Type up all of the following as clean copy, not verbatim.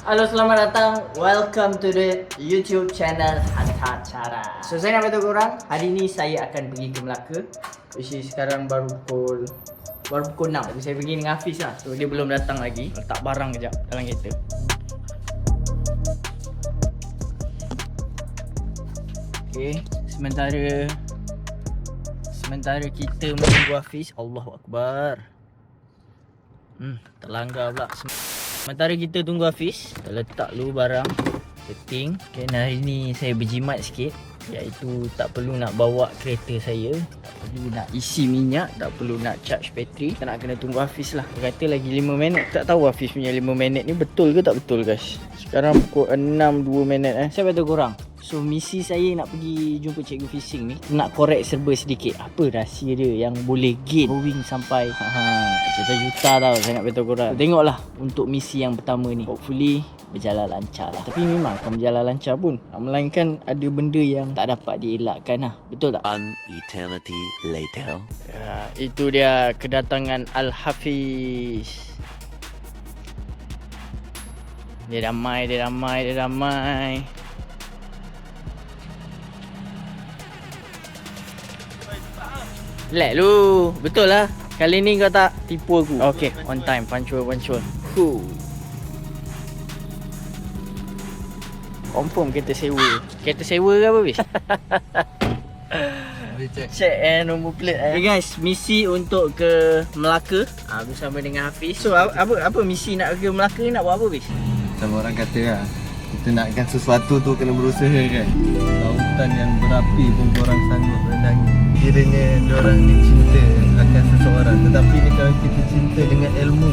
Halo, selamat datang. Welcome to the YouTube channel Hantar Cara. So, saya nak beritahu korang, hari ni saya akan pergi ke Melaka. Which is sekarang baru pukul 6. Tapi saya pergi dengan Hafiz lah. So, dia belum datang lagi. Letak barang kejap dalam kereta. Okay, sementara kita menunggu Hafiz. Allahu Akbar. Terlanggar pula. Sementara kita tunggu Hafiz, kita letak dulu barang, setting. Okay, hari ni saya berjimat sikit, iaitu tak perlu nak bawa kereta saya, tak perlu nak isi minyak, tak perlu nak charge bateri. Kita nak kena tunggu Hafiz lah. Dia kata lagi 5 minit. Tak tahu Hafiz punya 5 minit ni betul ke tak betul guys. Sekarang pukul 6.02 minit Saya beritahu korang, so misi saya nak pergi jumpa cikgu fishing ni, nak korek serba sedikit. Apa rahsia dia yang boleh gain rowing sampai juta-juta tau. Saya nak beritahu korang, so, tengoklah untuk misi yang pertama ni. Hopefully berjalan lancar lah. Tapi memang akan berjalan lancar pun, melainkan ada benda yang tak dapat dielakkan lah. Betul tak? An eternity later. Itu dia kedatangan Al-Hafiz. Dia ramai. Relax lu. Betul lah. Kali ni kau tak tipu aku. Okay, on time. Punctual. Confirm kereta sewa. Kereta sewa ke apa bis? Check nombor plate Okay guys, misi untuk ke Melaka bersama dengan Hafiz. So apa misi nak ke Melaka ni, nak buat apa bis? Sama orang kata lah, kita nakkan sesuatu tu kena berusaha kan. Lautan yang berapi pun korang sanggup renangi. Kiranya diorang ni cinta akan seseorang, tetapi ni kalau kita cinta dengan ilmu,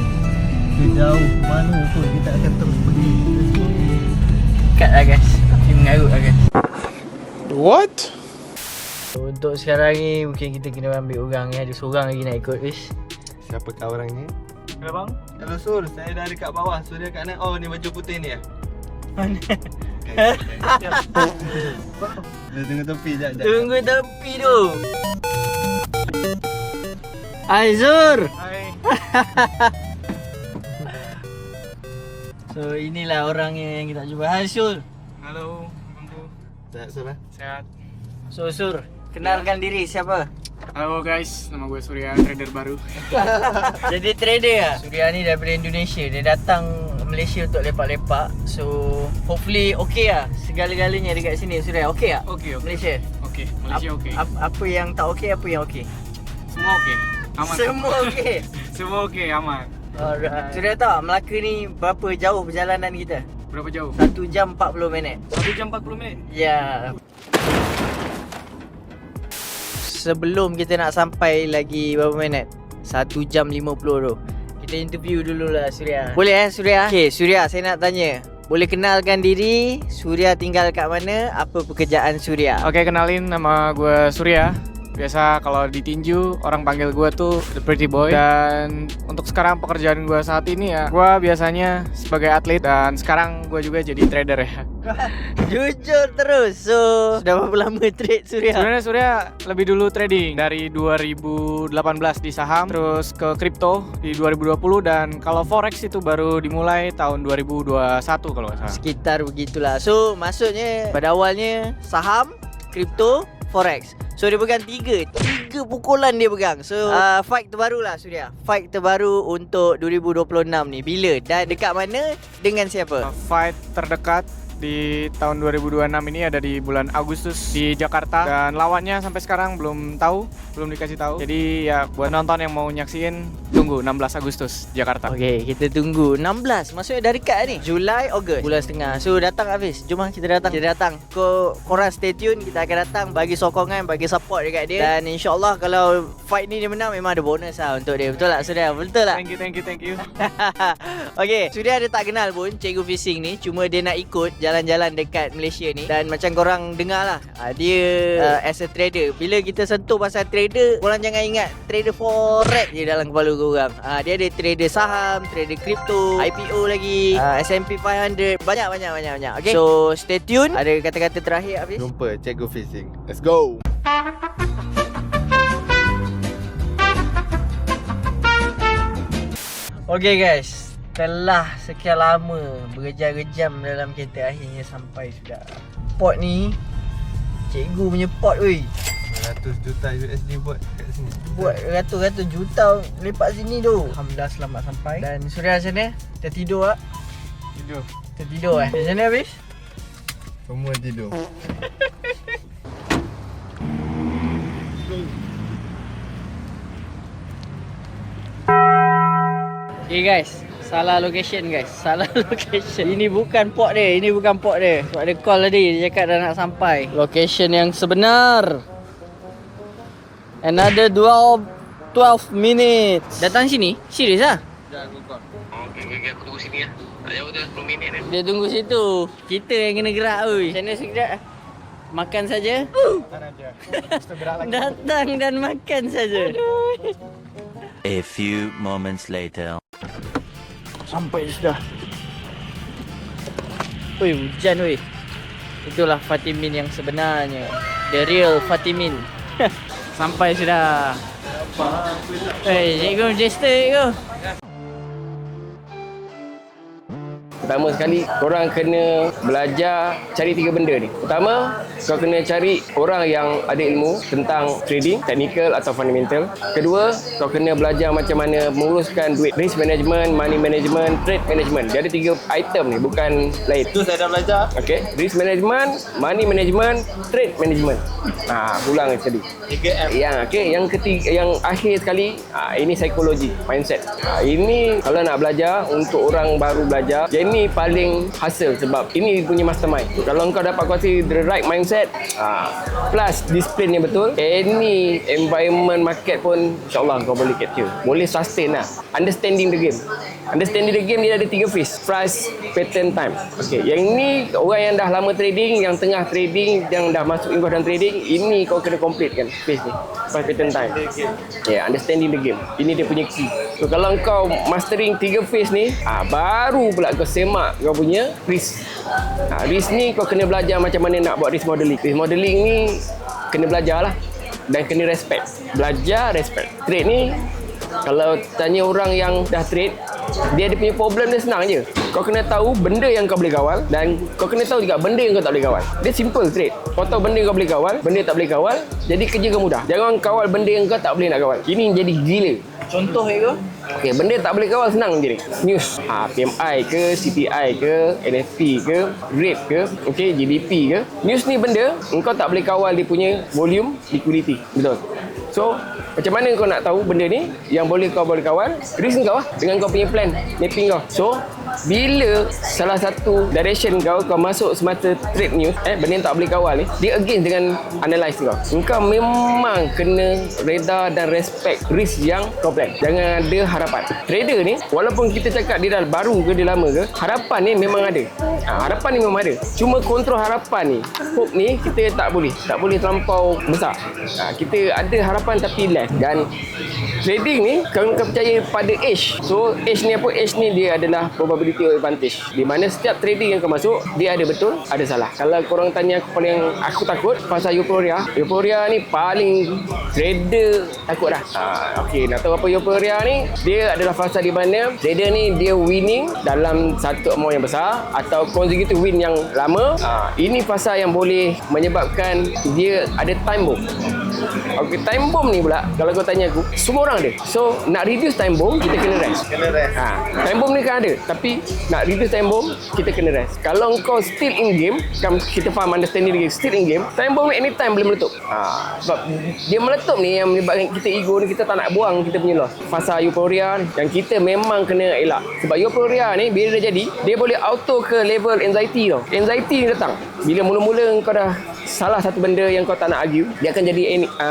sejauh mana pun kita akan terus pergi. Cut lah guys, tapi mengarut lah guys. What? So, untuk sekarang ni mungkin kita kena ambil orang ni. Ada seorang lagi nak ikut bis. Siapakah orangnya? Kenapa bang? Hello Sur, saya dah dekat bawah. Sur dia kat naik. Oh ni baju putih ni ya? Mana? Dia tunggu tepi sekejap. Tunggu tepi tu. Hai Zur. Hai. So inilah orangnya yang kita jumpa. Hai Sur. Halo, Bangku. Sehat Sur lah. Sehat. So Sur, kenalkan diri siapa? Halo guys, nama gue Surya, trader baru. Jadi trader lah. Surya ni daripada Indonesia. Dia datang Malaysia untuk lepak-lepak. So hopefully okey lah segala-galanya dekat sini. Surya okey tak? Okey. Malaysia? Okey, Malaysia okey. Apa yang tak okey, apa yang okey? Semua okey. Aman. Semua okey. Semua okey, aman. Alright. Surya tahu Melaka ni berapa jauh perjalanan kita? Berapa jauh? 1 jam 40 minit. 1 jam 40 minit. Ya. Sebelum kita nak sampai lagi berapa minit? 1 jam 50 tu. Kita interview dululah Surya. Boleh Surya? Okay Surya, saya nak tanya, boleh kenalkan diri, Surya tinggal kat mana, apa pekerjaan Surya? Okey, kenalin, nama gue Surya. Biasa kalau di tinju orang panggil gue tuh The Pretty Boy. Dan untuk sekarang pekerjaan gue saat ini ya, gue biasanya sebagai atlet dan sekarang gue juga jadi trader ya. Jujur terus. So sudah berapa lama trade Surya? Sebenarnya Surya lebih dulu trading dari 2018 di saham, terus ke kripto di 2020, dan kalau forex itu baru dimulai tahun 2021 kalau nggak salah. Sekitar begitulah. So maksudnya pada awalnya saham, kripto, forex. So dia pegang tiga pukulan dia pegang. So fight terbaru lah Surya. Fight terbaru untuk 2026 ni bila? Dan dekat mana? Dengan siapa? Fight terdekat di tahun 2026 ini ada di bulan Agustus di Jakarta, dan lawannya sampai sekarang belum dikasih tahu. Jadi ya buat nonton yang mau nyaksiin, tunggu 16 Agustus Jakarta. Okey, kita tunggu 16. Maksudnya dah dekat ni. Julai, Ogos, bulan setengah. So datang Hafiz. Jom kita datang. Korang stay tune, kita akan datang bagi sokongan, bagi support dekat dia. Dan insya-Allah kalau fight ni dia menang, memang ada bonus lah untuk dia. Betul tak Surya? Betul tak? Thank you. Okey, Surya dia tak kenal pun cikgu fishing ni. Cuma dia nak ikut jalan-jalan dekat Malaysia ni. Dan macam korang dengar lah, dia as a trader. Bila kita sentuh pasal trader, korang jangan ingat trader forex je dalam kepala korang. Dia ada trader saham, trader kripto, IPO lagi, S&P 500, banyak. Okay, so stay tune. Ada kata-kata terakhir Hafiz? Jumpa cikgu fishing. Let's go. Okay guys, Setelah sekian lama berjam-jam dalam kereta, akhirnya sampai sudah. Pot ni cikgu punya pot weh. 100 juta USD buat kat sini. Buat ratus-ratus juta lepak sini tu. Alhamdulillah selamat sampai. Dan Suria macam mana? Tertidur tak? Tertidur Macam mana habis? Semua tidur. Okay guys, salah location guys. Salah location. Ini bukan pot dia. Sebab ada call tadi, dia cakap dah nak sampai. Location yang sebenar. Another 12 minutes. Datang sini? Serius lah? Jangan kau. Okay, aku tunggu sini lah. Tak jauh tu 10 minit ni. Dia tunggu situ. Kita yang kena gerak oi. Macam mana sekejap? Makan saja. Datang dan makan saja. A few moments later. Sampai sudah. Oi, hujan oi. Itulah Fatimin yang sebenarnya. The real Fatimin. Sampai sudah. Cikgu jester cikgu. Pertama sekali, korang kena belajar cari 3 benda ni. Pertama, kau kena cari orang yang ada ilmu tentang trading, technical atau fundamental. Kedua, kau kena belajar macam mana menguruskan duit. Risk management, money management, trade management. Dia ada 3 item ni, bukan lain. Itu saya dah belajar. Okay, risk management, money management, trade management. Ulang sekali. 3M. Yang ketiga, yang akhir sekali, ini psikologi, mindset. Ini kalau nak belajar untuk orang baru belajar, ini paling hasil sebab ini punya mastermind. Kalau kau dapat kuasai the right mindset, plus disiplin yang betul, any environment market pun insyaAllah kau boleh capture. Boleh sustain lah. Understanding the game. Understanding the game dia ada 3 phase. Price, pattern, time. Okay, yang ni orang yang dah lama trading, yang tengah trading, yang dah masuk involved dalam trading, ini kau kena complete kan phase ni. Price, pattern, time. Yeah, understanding the game. Ini dia punya key. So kalau kau mastering 3 phase ni, baru pula kau semak kau punya risk. Risk ni kau kena belajar macam mana nak buat risk modeling. Risk modeling ni kena belajar lah. Dan kena respect. Belajar, respect. Trade ni, kalau tanya orang yang dah trade, dia ada punya problem dia senang je. Kau kena tahu benda yang kau boleh kawal dan kau kena tahu juga benda yang kau tak boleh kawal. Dia simple trade. Kau tahu benda yang kau boleh kawal, benda yang tak boleh kawal, jadi kerja kau mudah. Jangan kawal benda yang kau tak boleh nak kawal. Ini jadi gila. Contoh cikgu. Okay, benda tak boleh kawal senang je ni. News, PMI ke, CPI ke, NFP ke, rate ke, okay, GDP ke. News ni benda engkau tak boleh kawal dia punya volume, liquidity. Betul. So, macam mana kau nak tahu benda ni yang boleh kawal, risk kau lah dengan kau punya plan, mapping kau. So, bila salah satu direction kau masuk semata trade news, benda yang tak boleh kawal ni, dia against dengan analyze kau. Engkau memang kena reda dan respect risk yang kau plan. Jangan ada harapan. Trader ni, walaupun kita cakap dia dah baru ke, dia lama ke, harapan ni memang ada. Harapan ni memang ada. Cuma kontrol harapan ni, hope ni kita tak boleh terlampau besar. Kita ada harapan tapi less. Dan trading ni kau percaya pada age. So age ni apa? Age ni dia adalah probability advantage. Di mana setiap trading yang kau masuk, dia ada betul, ada salah. Kalau korang tanya aku, paling aku takut pasal euphoria. Euphoria ni paling trader takut dah. Okay, nak tahu apa euphoria ni? Dia adalah fasa di mana trader ni dia winning dalam satu amount yang besar atau consecutive win yang lama. Ini fasa yang boleh menyebabkan dia ada time bomb. Okay, time bomb ni pula kalau kau tanya aku, semua orang ada. So nak reduce time bomb, kita kena rest. Time bomb ni kan ada, tapi nak reduce time bomb, kita kena rest. Kalau kau still in game, kan kita faham understanding dia still in game, time bomb ni anytime boleh meletup. Sebab dia meletup ni yang menyebabkan kita ego ni, kita tak nak buang kita punya loss. Fasa euphoria ni yang kita memang kena elak. Sebab euphoria ni bila dia jadi, dia boleh auto ke level anxiety tau. Anxiety ni datang bila mula-mula kau dah salah satu benda yang kau tak nak argue, dia akan jadi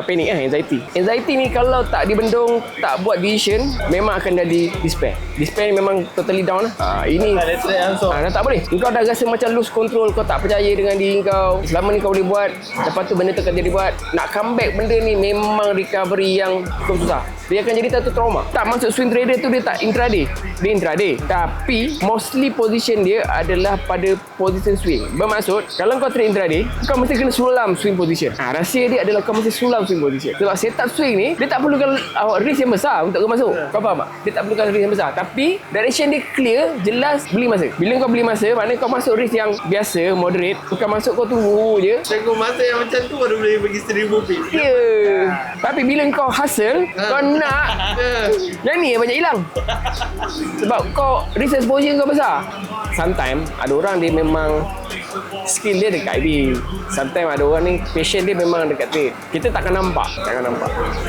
panic, anxiety. Anxiety ni kalau tak dibendung, tak buat decision, memang akan jadi despair. Despair ni memang totally down lah. Ini dah tak boleh. Kau dah rasa macam lose control, kau tak percaya dengan diri kau. Selama ni kau boleh buat, lepas tu benda tu akan jadi buat. Nak comeback benda ni memang recovery yang cukup susah. Dia akan jadi satu trauma. Tak masuk swing trader tu dia tak intraday. Dia intraday. Tapi mostly position dia adalah pada position swing. Bermaksud kalau kau trade intraday, kau mesti kena sulam swing position. Rahsia dia adalah kau mesti sulam swing position. Sebab setup swing ni dia tak perlukan risk yang besar untuk kau masuk. Kau faham tak? Dia tak perlukan risk yang besar, tapi direction dia clear, jelas, beli masa. Bila kau beli masa, maknanya kau masuk risk yang biasa, moderate. Bukan masuk kau tunggu je. Tengok masa yang macam tu baru boleh bagi 1,000 pin. Ya. Tapi bila kau hustle, kau nak, yang ni yang banyak hilang. Sebab kau risk exposure kau besar. Sometimes ada orang dia memang skill dia dekat IB. Sometimes ada orang ni passion dia memang dekat trade. Kita takkan nampak.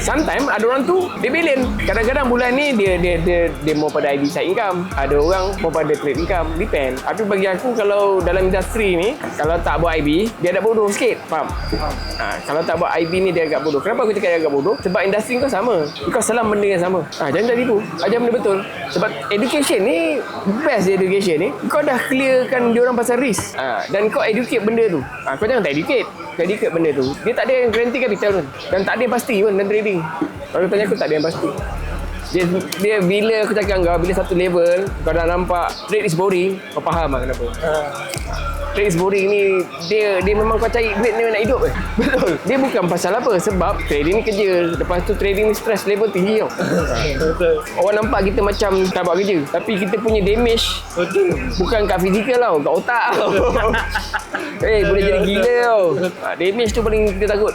Sometimes ada orang tu dia balance. Kadang-kadang bulan ni dia mau pada IB side income. Ada orang mau pada trade income. Depend. Tapi bagi aku kalau dalam industri ni, kalau tak buat IB, dia agak bodoh sikit. Faham? Kalau tak buat IB ni dia agak bodoh. Kenapa aku cakap dia agak bodoh? Sebab industri kau sama. Kau salam benda yang sama. Jangan tak tipu. Ajar benda betul. Sebab education ni, best education ni, kau dah clearkan dia orang pasal risk. Dan kau educate benda tu. Kau jangan tak educate. Kau educate benda tu. Dia tak ada yang guarantee capital pun. Dan tak ada yang pasti pun dalam trading. Kalau tanya aku, tak ada yang pasti. Dia bila aku cakap kau, bila satu level kau dah nampak trade is boring, kau faham lah kenapa. Trade is boring ni, dia memang kau cari duit ni nak hidup Betul. Dia bukan pasal apa, sebab trading ni kerja. Lepas tu trading ni stress level tinggi tau. Orang nampak kita macam tak buat kerja, tapi kita punya damage bukan kat fizikal tau, kat otak tau. Boleh jadi gila tau. Damage tu paling kita takut.